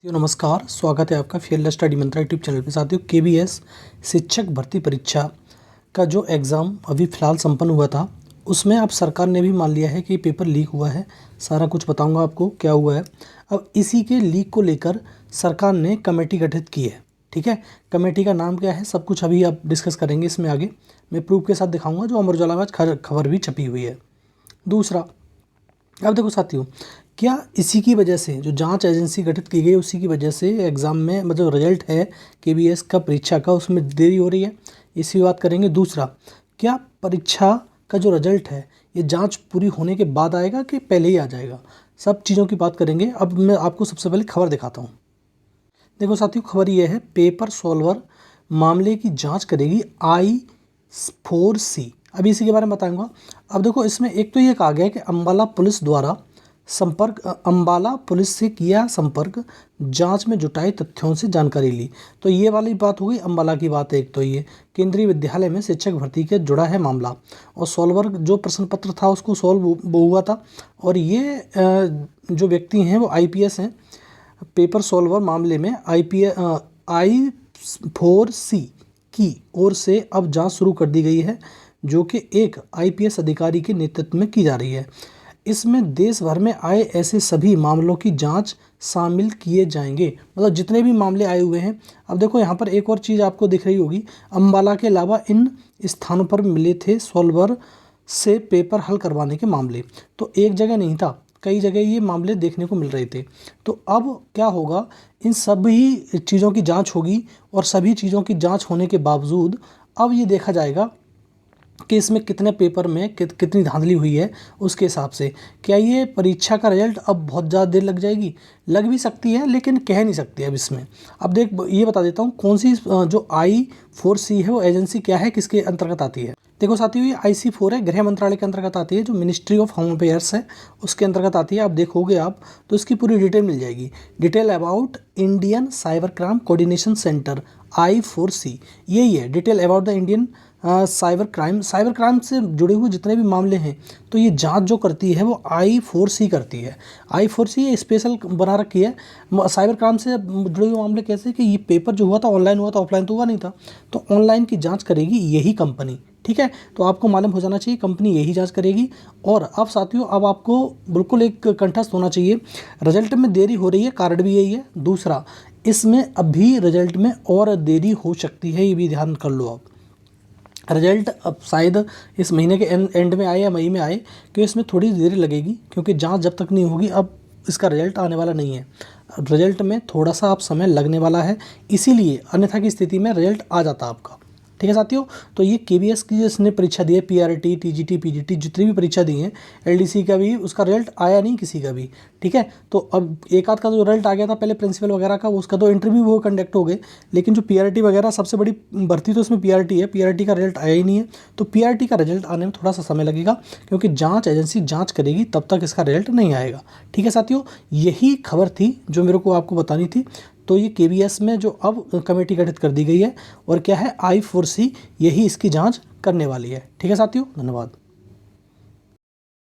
नमस्कार, स्वागत है आपका फियरलेस स्टडी मंत्रा यूट्यूब चैनल पे। साथियों, केबीएस शिक्षक भर्ती परीक्षा का जो एग्ज़ाम अभी फ़िलहाल संपन्न हुआ था, उसमें अब सरकार ने भी मान लिया है कि पेपर लीक हुआ है। सारा कुछ बताऊंगा आपको क्या हुआ है। अब इसी के लीक को लेकर सरकार ने कमेटी गठित की है। ठीक है, कमेटी का नाम क्या है, सब कुछ अभी आप डिस्कस करेंगे। इसमें आगे मैं प्रूफ के साथ दिखाऊँगा, जो अमर उजाला में आज खबर भी छपी हुई है। दूसरा, अब देखो साथियों, क्या इसी की वजह से जो जांच एजेंसी गठित की गई, उसी की वजह से एग्ज़ाम में मतलब रिजल्ट है केबीएस का परीक्षा का, उसमें देरी हो रही है, इसी बात करेंगे। दूसरा, क्या परीक्षा का जो रिजल्ट है ये जांच पूरी होने के बाद आएगा कि पहले ही आ जाएगा, सब चीज़ों की बात करेंगे। अब मैं आपको सबसे पहले खबर दिखाता हूँ। देखो साथियों, खबर ये है, पेपर सॉल्वर मामले की जाँच करेगी I4C। अभी इसी के बारे में बताऊंगा। अब देखो, इसमें एक तो ये कहा गया है कि अम्बाला पुलिस से किया संपर्क, जांच में जुटाई तथ्यों से जानकारी ली। तो ये वाली बात हो गई, अम्बाला की बात है। एक तो ये केंद्रीय विद्यालय में शिक्षक भर्ती के जुड़ा है मामला, और सॉल्वर जो प्रश्न पत्र था उसको सॉल्व हुआ था। और ये जो व्यक्ति हैं वो IPS हैं। पेपर सॉल्वर मामले में I4C की ओर से अब जांच शुरू कर दी गई है, जो कि एक IPS अधिकारी के नेतृत्व में की जा रही है। इसमें देश भर में आए ऐसे सभी मामलों की जांच शामिल किए जाएंगे, मतलब जितने भी मामले आए हुए हैं। अब देखो, यहाँ पर एक और चीज़ आपको दिख रही होगी, अम्बाला के अलावा इन स्थानों पर मिले थे सॉल्वर से पेपर हल करवाने के मामले। तो एक जगह नहीं था, कई जगह ये मामले देखने को मिल रहे थे। तो अब क्या होगा, इन सभी चीज़ों की जांच होगी, और सभी चीज़ों की जांच होने के बावजूद अब ये देखा जाएगा कि इसमें कितने पेपर में कितनी धांधली हुई है। उसके हिसाब से क्या ये परीक्षा का रिजल्ट अब बहुत ज़्यादा देर लग जाएगी, लग भी सकती है, लेकिन कह नहीं सकती अब इसमें। अब देख, ये बता देता हूँ कौन सी जो I4C है वो एजेंसी क्या है, किसके अंतर्गत आती है। देखो साथियों, ये IC4 है, गृह मंत्रालय के अंतर्गत आती है, जो मिनिस्ट्री ऑफ होम अफेयर्स है उसके अंतर्गत आती है। आप देखोगे आप तो इसकी पूरी डिटेल मिल जाएगी। Detail about Indian cyber crime coordination centre I4C, यही है detail about the Indian cyber crime से जुड़े हुए जितने भी मामले हैं, तो ये जांच जो करती है वो I4C करती है। I4C ये स्पेशल बना रखी है। साइबर क्राइम से जुड़े हुए मामले कैसे कि ये पेपर जो हुआ था ऑनलाइन हुआ था, ऑफलाइन तो हुआ नहीं था, तो ऑनलाइन की जांच करेगी यही कंपनी। ठीक है, तो आपको मालूम हो जाना चाहिए कंपनी यही जांच करेगी। और अब साथियों, अब आपको बिल्कुल एक कंठस्थ होना चाहिए, रिजल्ट में देरी हो रही है, कारण भी यही है। दूसरा, इसमें अभी रिजल्ट में और देरी हो सकती है, ये भी ध्यान कर लो। आप रिजल्ट अब शायद इस महीने के एंड में आए या मई में आए, क्योंकि इसमें थोड़ी देरी लगेगी, क्योंकि जांच जब तक नहीं होगी अब इसका रिजल्ट आने वाला नहीं है। रिजल्ट में थोड़ा सा अब समय लगने वाला है, इसीलिए अन्यथा की स्थिति में रिजल्ट आ जाता आपका। ठीक है साथियों, तो ये केबीएस की जिसने परीक्षा दी है, PRT TGT PGT जितनी भी परीक्षा दी है, LDC का भी उसका रिजल्ट आया नहीं किसी का भी। ठीक है, तो अब एक आध का जो रिजल्ट आ गया था पहले प्रिंसिपल वगैरह का, उसका तो इंटरव्यू वो कंडक्ट हो गए, लेकिन जो PRT वगैरह सबसे बड़ी भर्ती तो इसमें PRT है, PRT का रिजल्ट आया ही नहीं है। तो PRT का रिजल्ट आने में थोड़ा सा समय लगेगा, क्योंकि जाँच एजेंसी जाँच करेगी, तब तक इसका रिजल्ट नहीं आएगा। ठीक है साथियों, यही खबर थी जो मेरे को आपको बतानी थी। तो ये केबीएस में जो अब कमेटी गठित कर दी गई है, और क्या है I4C यही इसकी जांच करने वाली है। ठीक है साथियों, धन्यवाद।